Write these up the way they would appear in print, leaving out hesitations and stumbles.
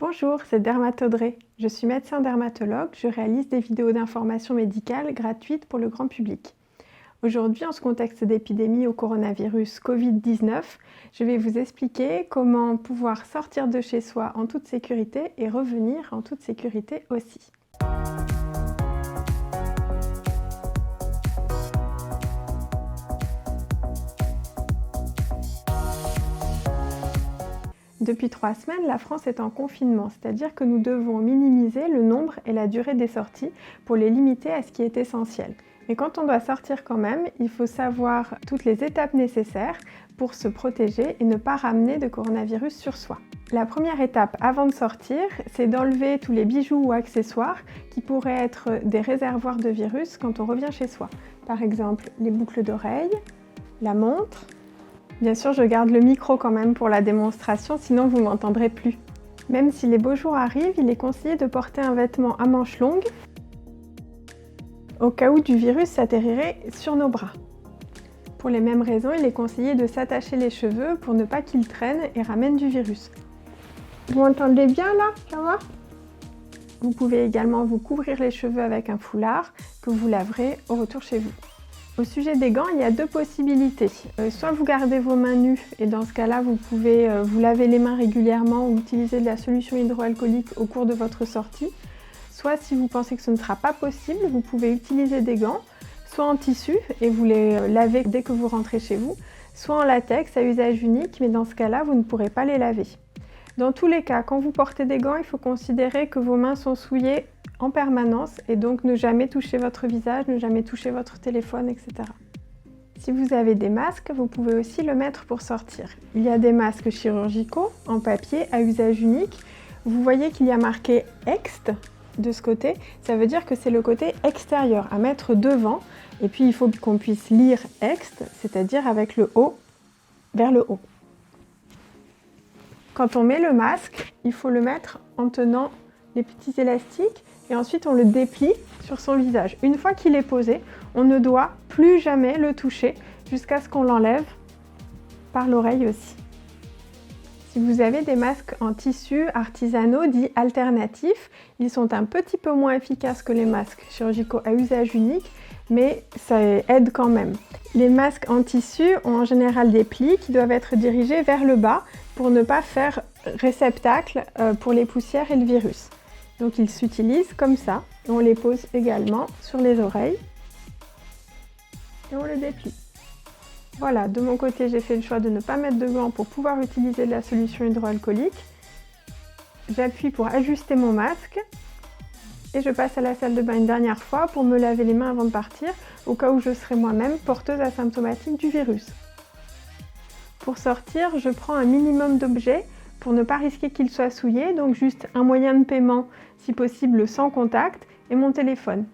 Bonjour, c'est Dermatodré. Je suis médecin dermatologue, je réalise des vidéos d'information médicale gratuites pour le grand public. Aujourd'hui, en ce contexte d'épidémie au coronavirus Covid-19, je vais vous expliquer comment pouvoir sortir de chez soi en toute sécurité et revenir en toute sécurité aussi. Depuis 3 semaines, la France est en confinement, c'est-à-dire que nous devons minimiser le nombre et la durée des sorties pour les limiter à ce qui est essentiel. Mais quand on doit sortir quand même, il faut savoir toutes les étapes nécessaires pour se protéger et ne pas ramener de coronavirus sur soi. La première étape avant de sortir, c'est d'enlever tous les bijoux ou accessoires qui pourraient être des réservoirs de virus quand on revient chez soi. Par exemple, les boucles d'oreilles, la montre. Bien sûr, je garde le micro quand même pour la démonstration, sinon vous ne m'entendrez plus. Même si les beaux jours arrivent, il est conseillé de porter un vêtement à manches longues au cas où du virus s'atterrirait sur nos bras. Pour les mêmes raisons, il est conseillé de s'attacher les cheveux pour ne pas qu'ils traînent et ramènent du virus. Vous m'entendez bien là? Ça va? Vous pouvez également vous couvrir les cheveux avec un foulard que vous laverez au retour chez vous. Au sujet des gants, il y a deux possibilités. Soit vous gardez vos mains nues et dans ce cas-là, vous pouvez vous laver les mains régulièrement ou utiliser de la solution hydroalcoolique au cours de votre sortie. Soit si vous pensez que ce ne sera pas possible, vous pouvez utiliser des gants, soit en tissu et vous les lavez dès que vous rentrez chez vous, soit en latex à usage unique, mais dans ce cas-là, vous ne pourrez pas les laver. Dans tous les cas, quand vous portez des gants, il faut considérer que vos mains sont souillées en permanence et donc ne jamais toucher votre visage, ne jamais toucher votre téléphone, etc. Si vous avez des masques, vous pouvez aussi le mettre pour sortir. Il y a des masques chirurgicaux en papier à usage unique. Vous voyez qu'il y a marqué « Ext » de ce côté. Ça veut dire que c'est le côté extérieur à mettre devant. Et puis il faut qu'on puisse lire « Ext », c'est-à-dire avec le haut vers le haut. Quand on met le masque, il faut le mettre en tenant les petits élastiques et ensuite on le déplie sur son visage. Une fois qu'il est posé, on ne doit plus jamais le toucher jusqu'à ce qu'on l'enlève par l'oreille aussi. Si vous avez des masques en tissu artisanaux dits alternatifs, ils sont un petit peu moins efficaces que les masques chirurgicaux à usage unique, mais ça aide quand même. Les masques en tissu ont en général des plis qui doivent être dirigés vers le bas pour ne pas faire réceptacle pour les poussières et le virus. Donc ils s'utilisent comme ça, et on les pose également sur les oreilles et on le déplie. Voilà, de mon côté j'ai fait le choix de ne pas mettre de gants pour pouvoir utiliser de la solution hydroalcoolique. J'appuie pour ajuster mon masque et je passe à la salle de bain une dernière fois pour me laver les mains avant de partir, au cas où je serai moi-même porteuse asymptomatique du virus. Pour sortir, je prends un minimum d'objets pour ne pas risquer qu'ils soient souillés, donc juste un moyen de paiement, si possible sans contact, et mon téléphone.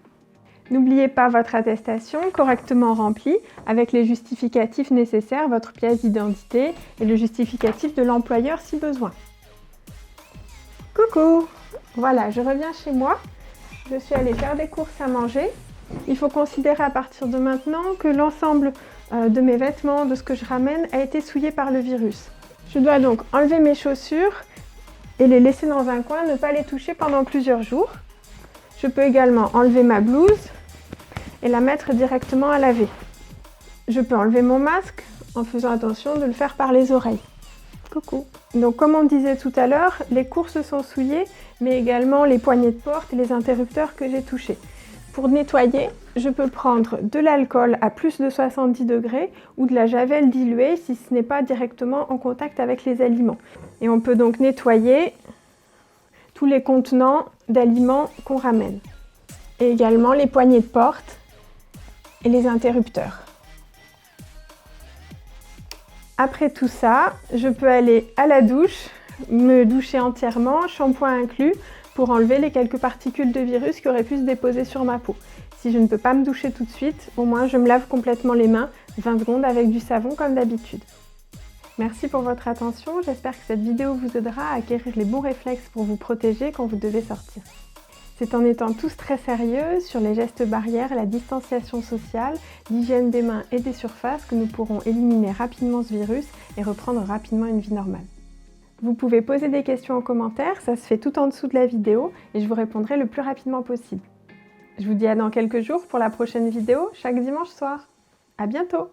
N'oubliez pas votre attestation correctement remplie avec les justificatifs nécessaires, votre pièce d'identité et le justificatif de l'employeur si besoin. Coucou! Voilà, je reviens chez moi. Je suis allée faire des courses à manger. Il faut considérer à partir de maintenant que l'ensemble de mes vêtements, de ce que je ramène, a été souillé par le virus. Je dois donc enlever mes chaussures et les laisser dans un coin, ne pas les toucher pendant plusieurs jours. Je peux également enlever ma blouse et la mettre directement à laver. Je peux enlever mon masque en faisant attention de le faire par les oreilles. Coucou! Donc comme on disait tout à l'heure, les courses sont souillées, mais également les poignées de porte et les interrupteurs que j'ai touchés. Pour nettoyer, je peux prendre de l'alcool à plus de 70 degrés ou de la javel diluée si ce n'est pas directement en contact avec les aliments. Et on peut donc nettoyer tous les contenants d'aliments qu'on ramène. Et également les poignées de porte et les interrupteurs. Après tout ça, je peux aller à la douche, me doucher entièrement, shampoing inclus, pour enlever les quelques particules de virus qui auraient pu se déposer sur ma peau. Si je ne peux pas me doucher tout de suite, au moins je me lave complètement les mains 20 secondes avec du savon comme d'habitude. Merci pour votre attention, j'espère que cette vidéo vous aidera à acquérir les bons réflexes pour vous protéger quand vous devez sortir. C'est en étant tous très sérieux sur les gestes barrières, la distanciation sociale, l'hygiène des mains et des surfaces que nous pourrons éliminer rapidement ce virus et reprendre rapidement une vie normale. Vous pouvez poser des questions en commentaire, ça se fait tout en dessous de la vidéo et je vous répondrai le plus rapidement possible. Je vous dis à dans quelques jours pour la prochaine vidéo, chaque dimanche soir. À bientôt!